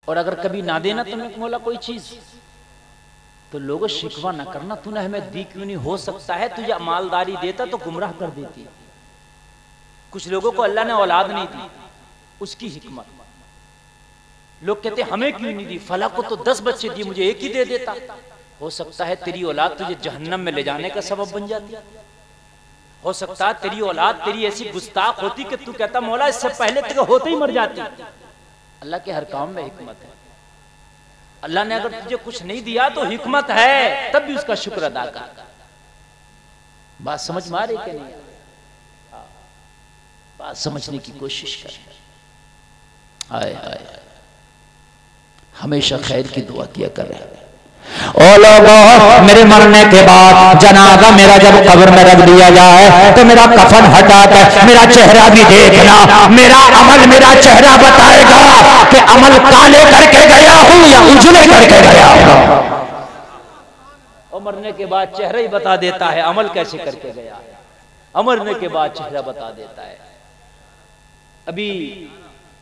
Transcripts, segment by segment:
اور اگر کبھی نہ دینا تمہیں مولا کوئی چیز تو لوگوں شکوہ نہ کرنا، تو نے ہمیں دی کیوں نہیں، ہو سکتا ہے تجھے مالداری دیتا تو گمراہ کر دیتی۔ کچھ لوگوں کو اللہ نے اولاد نہیں دی، اس کی حکمت۔ لوگ کہتے ہیں ہمیں کیوں نہیں دی، فلاں کو تو 10 بچے دی، مجھے ایک ہی دے دیتا۔ ہو سکتا ہے تیری اولاد تجھے جہنم میں لے جانے کا سبب بن جاتی، ہو سکتا ہے تیری اولاد تیری ایسی گستاخ ہوتی کہ تو کہتا مولا اس سے پہلے تجھے ہوتے ہی مر جاتی۔ اللہ کے ہر کام میں حکمت ہے۔ اللہ نے اگر تجھے کچھ نہیں دیا تو حکمت ہے، تب بھی اس کا شکر ادا کر۔ بات سمجھ میں آ رہی کہ نہیں؟ بات سمجھنے کی کوشش کر۔ آئے آئے ہمیشہ خیر کی دعا کیا کرے۔ او لوگوں، میرے مرنے کے بعد جنازہ میرا جب قبر میں رکھ دیا جائے تو میرا کفن ہٹا کر میرا چہرہ بھی دیکھنا، میرا عمل میرا چہرہ بتائے گا کہ عمل کالے کر کے گیا ہوں یا اجلے کر کے گیا ہوں۔ اور مرنے کے بعد چہرہ ہی بتا دیتا ہے عمل کیسے کر کے گیا ہے، مرنے کے بعد چہرہ بتا دیتا ہے۔ ابھی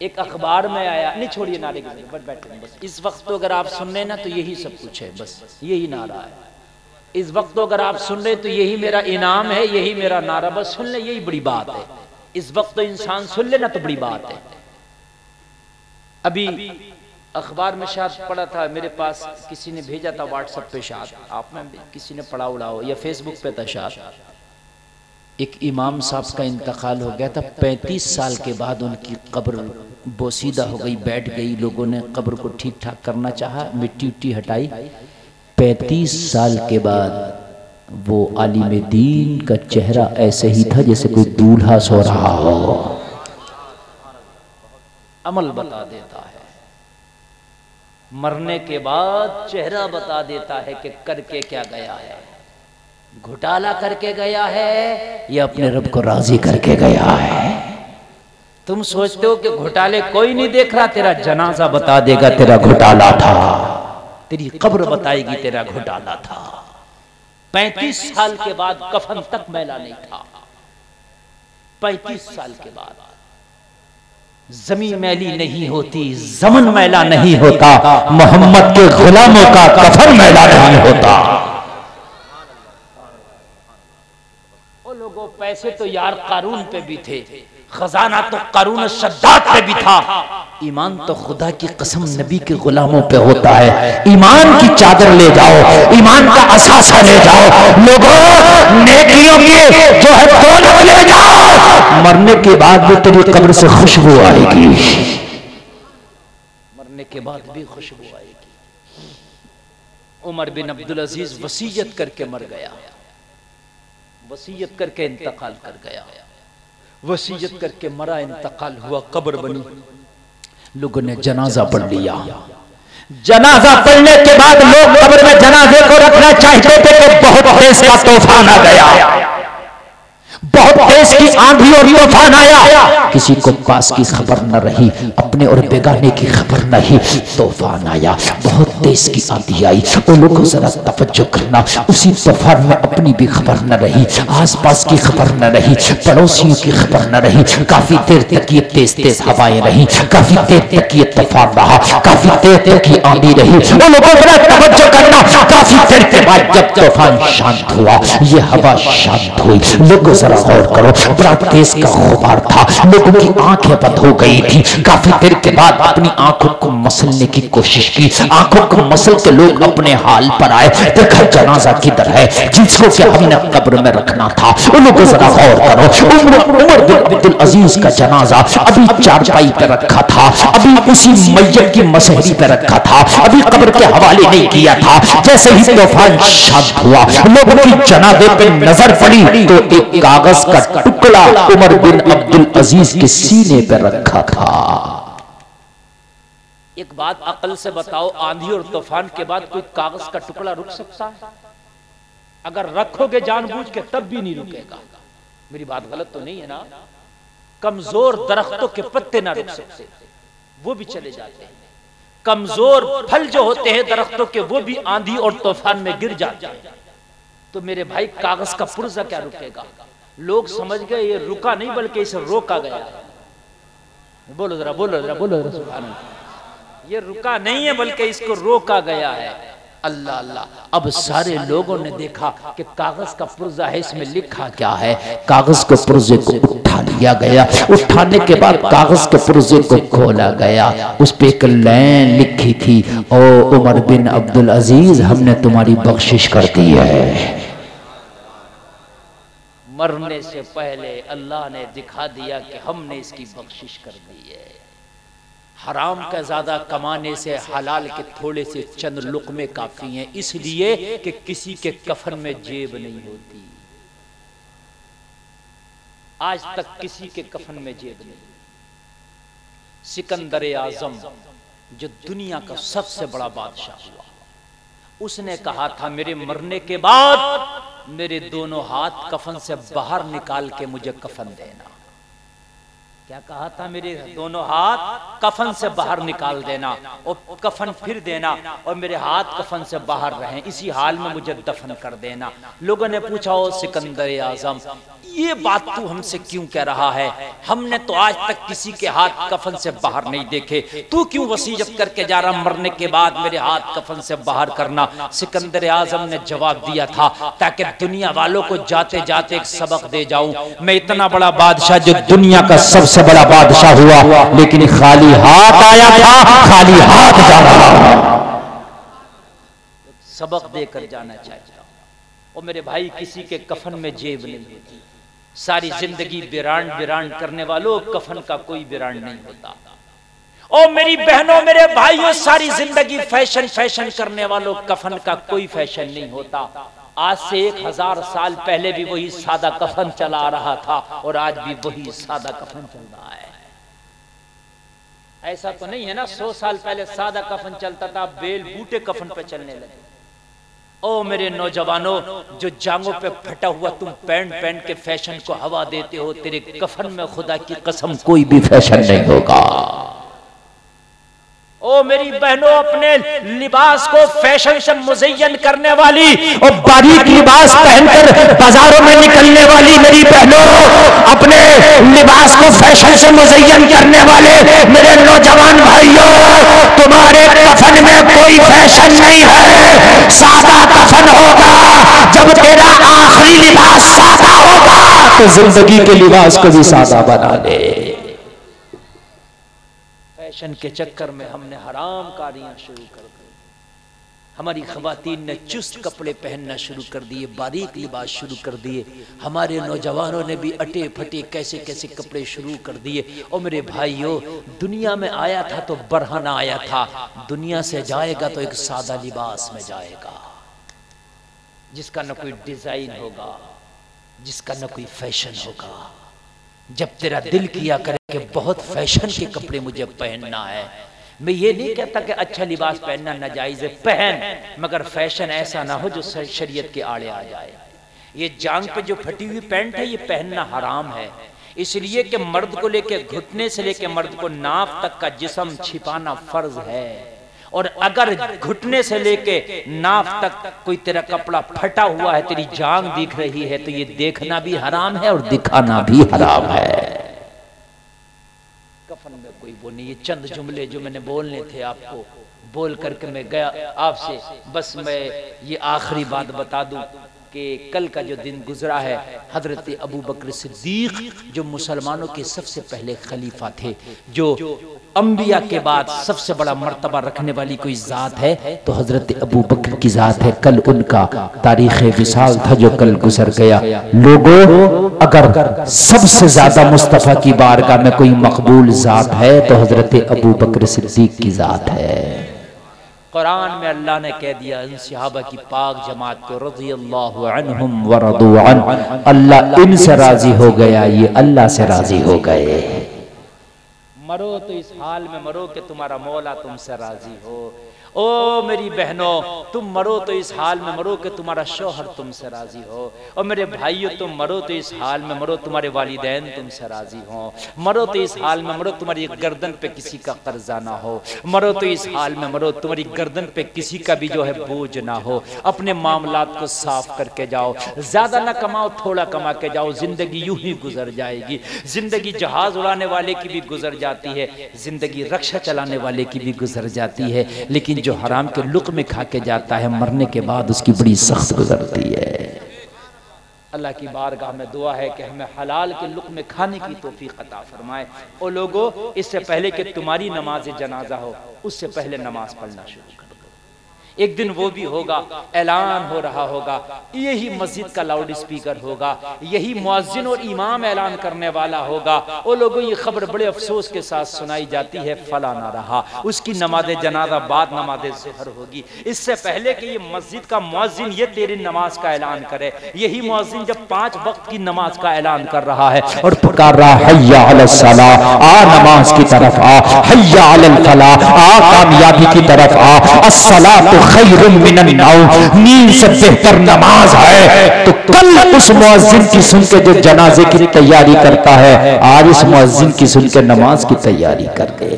ایک اخبار میں آیا، نہیں چھوڑیے نعرے کے بس بیٹھے، بس اس وقت تو اگر آپ سن رہے نا تو یہی سب کچھ ہے، بس یہی نعرہ ہے۔ اس وقت تو اگر آپ سن رہے تو یہی میرا انعام ہے، یہی میرا نعرہ، بس سن لیں، یہی بڑی بات ہے۔ اس وقت تو انسان سن لے نا تو بڑی بات ہے۔ ابھی اخبار میں شاید پڑھا تھا، میرے پاس کسی نے بھیجا تھا واٹس ایپ پہ، شاید آپ میں کسی نے پڑھا اڑا ہو، یا فیس بک پہ تھا شاید۔ ایک امام صاحب کا انتقال ہو گیا تھا، 35 سال کے بعد ان کی قبر بوسیدہ ہو گئی، بیٹھ گئی، لوگوں نے قبر کو ٹھیک ٹھاک کرنا چاہا، مٹی اٹی ہٹائی۔ 35 سال کے بعد وہ عالم دین کا چہرہ ایسے ہی تھا جیسے کوئی دولہا سو رہا ہو۔ عمل بتا دیتا ہے، مرنے کے بعد چہرہ بتا دیتا ہے کہ کر کے کیا گیا ہے، گھٹالا کر کے گیا ہے یا اپنے رب کو راضی کر کے گیا ہے۔ تم سوچتے ہو کہ گھٹالے کوئی نہیں دیکھ رہا، تیرا جنازہ بتا دے گا تیرا گھٹالا تھا، تیری قبر بتائے گی تیرا گھٹالا تھا۔ 35 سال کے بعد کفن تک میلا نہیں تھا، 35 سال کے بعد زمین میلی نہیں ہوتی، زمن میلا نہیں ہوتا، محمد کے غلاموں کا کفن میلا نہیں ہوتا۔ وہ لوگوں پیسے تو یار قارون پہ بھی تھے، خزانہ تو قارون شداد پہ بھی تھا، ایمان تو خدا کی قسم نبی کے غلاموں پہ ہوتا ہے۔ ایمان کی چادر لے جاؤ، ایمان کا اثاثہ لے جاؤ، لوگوں نیکیوں کی جو ہے دولت لے جاؤ، مرنے کے بعد بھی تیری قبر سے خوشبو آئے گی، مرنے کے بعد بھی خوشبو آئے گی۔ عمر بن عبدالعزیز وصیت کر کے مر گیا، وصیت کر کے انتقال کر گیا، وصیت کر کے مرا، انتقال ہوا، قبر بنی، لوگوں نے جنازہ پڑھ لیا۔ جنازہ پڑھنے کے بعد لوگ قبر میں جنازے کو رکھنا چاہتے تھے کہ بہت تیز کا طوفان آ گیا، بہت تیز کی آندھی اور طوفان آیا، کسی کو پاس کی خبر نہ رہی، اپنے اور بیگانے کی خبر نہیں، طوفان آیا، بہت تیز کی آندھی آئی۔ وہ لوگوں ذرا توجہ کرنا، اسی طوفان میں اپنی بھی خبر نہ رہی، آس پاس کی خبر نہ رہی، پڑوسیوں کی خبر نہ رہی، کافی دیر تک یہ تیز تیز ہوائیں رہی، کافی دیر تک یہ طوفان رہا، کافی دیر تک یہ آندھی رہی۔ وہ لوگوں ذرا توجہ کرنا، کافی دیر کے بعد جب طوفان شانت ہوا، یہ ہوا شانت ہوئی، لوگوں ذرا غور کرو، بڑا تیز کا غبار تھا، لوگوں کی آنکھیں بند ہو گئی تھی، کافی دیر کے بعد اپنی آنکھوں کو مسلنے کی کوشش کی، آنکھوں کو مسل کے لوگ اپنے حال پر آئے، دیکھا جنازہ کدھر ہے جس کو کہ ہم نے قبر میں رکھنا تھا۔ ان لوگوں ذرا غور کرو، عمر بن عبدالعزیز کا جنازہ ابھی چارپائی پہ رکھا تھا، ابھی اسی میت کی مسحری پہ رکھا تھا، ابھی قبر کے حوالے نہیں کیا تھا، جیسے ہی طوفان شانت ہوا، لوگوں کی جنازے پہ نظر پڑی تو ایک کاغذ کا ٹکڑا عمر بن عبدالعزیز کے سینے پہ رکھا تھا۔ ایک بات عقل سے بتاؤ، آندھی اور طوفان کے بعد کوئی کاغذ کا ٹکڑا رک سکتا ہے؟ اگر رکھو گے جان بوجھ کے تب بھی نہیں رکے گا۔ میری بات غلط تو نہیں ہے نا؟ کمزور درختوں کے پتے نہ رک سکتے، وہ بھی چلے جاتے ہیں، کمزور پھل جو ہوتے ہیں درختوں کے وہ بھی آندھی اور طوفان میں گر جاتے ہیں، تو میرے بھائی کاغذ کا پرزہ کیا رکے گا؟ لوگ سمجھ گئے یہ رکا نہیں بلکہ اسے روکا گیا ہے۔ بولو ذرا، بولو ذرا، بولو ذرا سبحان اللہ۔ یہ رکا نہیں ہے بلکہ اس کو روکا گیا ہے۔ اللہ اللہ۔ اب سارے لوگوں نے دیکھا کہ کاغذ کا پرزہ ہے، اس میں لکھا کیا ہے؟ کاغذ کے پرزے کو اٹھا لیا گیا، اٹھانے کے بعد کاغذ کے پرزے کو کھولا گیا، اس پہ ایک لائن لکھی تھی، او عمر بن عبدالعزیز ہم نے تمہاری بخشش کر دی ہے۔ مرنے سے پہلے اللہ نے دکھا دیا کہ ہم نے اس کی بخشش کر دی ہے۔ حرام کا زیادہ کمانے سے حلال کے تھوڑے سے چند لقمے کافی ہیں، اس لیے کہ کسی کے کفن میں جیب نہیں ہوتی۔ آج تک کسی کے کفن میں جیب نہیں۔ سکندر اعظم جو دنیا کا سب سے بڑا بادشاہ ہوا، اس نے کہا تھا میرے مرنے کے بعد میرے دونوں ہاتھ کفن سے باہر نکال کے مجھے کفن دینا۔ کیا کہا تھا؟ میرے دونوں ہاتھ کفن سے باہر نکال دینا اور کفن پھر دینا، اور میرے ہاتھ کفن سے باہر رہیں، اسی حال میں مجھے دفن کر دینا۔ لوگوں نے پوچھا او سکندر اعظم یہ بات تو ہم سے کیوں کہہ رہا ہے؟ ہم نے تو آج تک کسی کے ہاتھ کفن سے باہر نہیں دیکھے، تو کیوں وصیت کر کے جا رہا مرنے کے بعد میرے ہاتھ کفن سے باہر کرنا؟ سکندر اعظم نے جواب دیا تھا تاکہ دنیا والوں کو جاتے جاتے ایک سبق دے جاؤں، میں اتنا بڑا بادشاہ جو دنیا کا سب سے بڑا بادشاہ ہوا لیکن خالی ہاتھ آیا تھا، خالی ہاتھ جا رہا ہوں، سبق دے کر جانا چاہتا ہوں۔ اور میرے بھائی کسی کے کفن میں جیب نہیں ہوتی، ساری زندگی برانڈ برانڈ کرنے والوں کفن کا کوئی برانڈ نہیں ہوتا۔ اور میری بہنوں میرے بھائیوں ساری زندگی فیشن فیشن کرنے والوں کفن کا کوئی فیشن نہیں ہوتا۔ آج سے 1000 سال پہلے بھی وہی سادہ کفن چلا رہا تھا اور آج بھی وہی سادہ کفن چل رہا ہے۔ ایسا تو نہیں ہے نا 100 سال پہلے سادہ کفن چلتا تھا، بیل بوٹے کفن پہ چلنے لگے۔ او میرے نوجوانوں جو جانگوں پہ پھٹا ہوا تم پینٹ پہن کے فیشن کو ہوا دیتے ہو، تیرے کفن میں خدا کی قسم کوئی بھی فیشن نہیں ہوگا۔ او میری بہنوں اپنے لباس کو فیشن سے مزین کرنے والی اور باریک لباس پہن کر بازاروں میں نکلنے والی میری بہنوں، اپنے لباس کو فیشن سے مزین کرنے والے میرے نوجوان بھائیوں، تمہارے کفن میں کوئی فیشن نہیں ہے، سادہ کفن ہوگا۔ جب تیرا آخری لباس سادہ ہوگا تو زندگی کے لباس کو بھی سادہ بنا دے۔ فیشن کے چکر میں ہم نے حرام کاریاں شروع کر دی، ہماری خواتین نے چست کپڑے پہننا شروع کر دیے، باریک لباس شروع کر دیے، ہمارے نوجوانوں نے بھی اٹے پھٹے کیسے کیسے کپڑے شروع کر دیے۔ اور میرے بھائیوں دنیا میں آیا تھا تو برہنہ آیا تھا، دنیا سے جائے گا تو ایک سادہ لباس میں جائے گا، جس کا نہ کوئی ڈیزائن ہوگا، جس کا نہ کوئی فیشن ہوگا۔ جب تیرا دل کیا کرے کہ بہت فیشن کے کپڑے مجھے پہننا ہے، میں یہ نہیں کہتا کہ اچھا لباس پہننا ناجائز ہے، پہن، مگر فیشن ایسا نہ ہو جو شریعت کے آڑے آ جائے۔ یہ جانگ پہ جو پھٹی ہوئی پینٹ ہے یہ پہننا حرام ہے، اس لیے کہ مرد کو لے کے گھٹنے سے لے کے مرد کو ناف تک کا جسم چھپانا فرض ہے، اور اگر گھٹنے سے لے کے ناف تک کوئی تیرا کپڑا پھٹا ہوا ہے، تیری جانگ دکھ رہی ہے، تو یہ دیکھنا بھی حرام ہے اور دکھانا بھی حرام ہے۔ کفن میں کوئی وہ نہیں۔ یہ چند جملے جو میں نے بولنے تھے آپ کو بول کر کے میں گیا آپ سے، بس میں یہ آخری بات بتا دوں کہ کل کا جو دن گزرا ہے، حضرت ابو بکر صدیق جو مسلمانوں کے سب سے پہلے خلیفہ تھے، جو انبیاء کے بعد سب سے بڑا مرتبہ رکھنے والی کوئی ذات ہے تو حضرت ابو بکر کی ذات ہے۔ کل ان کا تاریخ وصال تھا جو کل گزر گیا۔ لوگوں اگر سب سے زیادہ مصطفیٰ کی بارگاہ میں کوئی مقبول ذات ہے تو حضرت ابو بکر صدیق کی ذات ہے۔ قرآن میں اللہ نے کہہ دیا ان صحابہ کی پاک جماعت کو رضی اللہ عنہم ورضوا عنہ، اللہ ان سے راضی ہو گیا، یہ اللہ سے راضی ہو گئے۔ مرو تو اس حال میں مرو کہ تمہارا مولا تم سے راضی ہو۔ او میری بہنوں تم مرو تو اس حال میں مرو کہ تمہارا شوہر تم سے راضی ہو، اور میرے بھائیو تم مرو تو اس حال میں مرو تمہارے والدین تم سے راضی ہوں، مرو تو اس حال میں مرو تمہاری گردن پہ کسی کا قرضہ نہ ہو، مرو تو اس حال میں مرو تمہاری گردن پہ کسی کا بھی جو ہے بوجھ نہ ہو، اپنے معاملات کو صاف کر کے جاؤ، زیادہ نہ کماؤ تھوڑا کما کے جاؤ، زندگی یوں ہی گزر جائے گی۔ زندگی جہاز اڑانے والے کی بھی گزر جاتی جاتی ہے، زندگی رکشہ چلانے والے کی بھی گزر جاتی ہے، لیکن جو حرام کے لقمے کھا کے جاتا ہے مرنے کے بعد اس کی بڑی سخت گزرتی ہے۔ اللہ کی بارگاہ میں دعا ہے کہ ہمیں حلال کے لقمے کھانے کی توفیق عطا فرمائے۔ اور لوگوں، اس سے پہلے کہ تمہاری نماز جنازہ ہو، اس سے پہلے نماز پڑھنا شروع کرو۔ ایک دن وہ بھی ہوگا، اعلان ہو رہا ہوگا، یہی مسجد کا لاؤڈ اسپیکر ہوگا، یہی مؤذن اور امام اعلان کرنے والا ہوگا، اور لوگوں یہ خبر بڑے افسوس کے ساتھ سنائی جاتی ہے، فلاں نہ رہا، اس کی نماز جنازہ بعد نماز ظہر ہوگی۔ اس سے پہلے کہ یہ مسجد کا مؤذن یہ تیری نماز کا اعلان کرے، یہی مؤذن جب 5 وقت کی نماز کا اعلان کر رہا ہے اور پکار رہا حی علی الصلاۃ، آ نماز کی طرف آ، حی علی الفلاح، آ کامیابی کی طرف آ، الصلاۃ خیر من النوم، نیند سے بہتر نماز ہے، تو کل اس مؤذن کی سن کے جو جنازے کی تیاری کرتا ہے، آج اس مؤذن کی سن کے نماز کی تیاری کر دے۔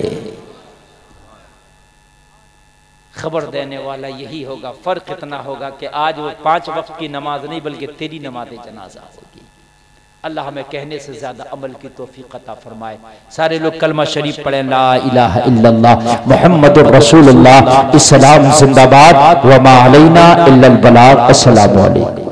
خبر دینے والا یہی ہوگا۔ فرق اتنا ہوگا کہ آج وہ 5 وقت کی نماز نہیں بلکہ تیری نماز جنازہ ہوگی۔ اللہ ہمیں کہنے سے زیادہ عمل کی توفیق عطا فرمائے۔ سارے لوگ کلمہ شریف پڑھیں، لا الہ الا اللہ محمد الرسول اللہ، اسلام زندہ باد، وما علینا الا البلاغ۔ السلام علیکم۔